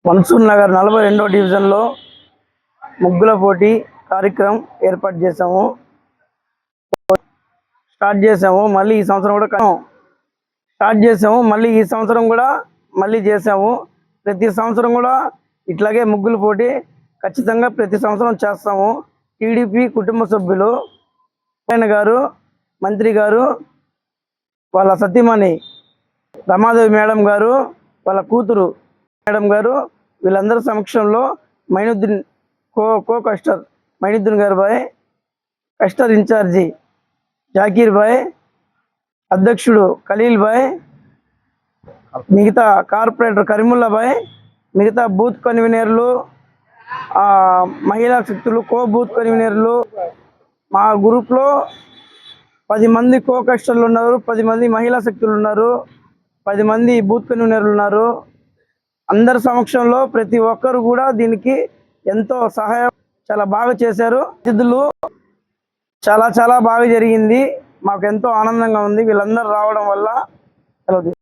మన్సూర్ నగర్ 42వ డివిజన్లో ముగ్గుల పోటీ కార్యక్రమం ఏర్పాటు చేసాము. మళ్ళీ ఈ సంవత్సరం కూడా మళ్ళీ చేసాము. ప్రతి సంవత్సరం కూడా ఇట్లాగే ముగ్గుల పోటీ ఖచ్చితంగా ప్రతి సంవత్సరం చేస్తాము. టీడీపీ కుటుంబ సభ్యులు ఆయన గారు, మంత్రి గారు, వాళ్ళ సతీమణి రమాదేవి మేడం గారు, వాళ్ళ కూతురు మేడం గారు, వీళ్ళందరి సమక్షంలో మైనుద్దీన్ కస్టర్ మైనుద్దీన్ గారు భాయ్, కస్టర్ ఇన్ఛార్జి జాకీర్ భాయ్, అధ్యక్షుడు ఖలీల్ భాయ్, మిగతా కార్పొరేటర్ కరీముల్లా భాయ్, మిగతా బూత్ కన్వీనర్లు, మహిళా శక్తులు, బూత్ కన్వీనర్లు, మా గ్రూప్లో 10 మంది కస్టర్లు ఉన్నారు, 10 మంది మహిళా శక్తులు ఉన్నారు, 10 మంది బూత్ కన్వీనర్లు ఉన్నారు. అందరి సమక్షంలో ప్రతి ఒక్కరు కూడా దీనికి ఎంతో సహాయం చాలా బాగా చేశారు. అతిథులు చాలా బాగా జరిగింది. మాకు ఎంతో ఆనందంగా ఉంది వీళ్ళందరూ రావడం వల్ల.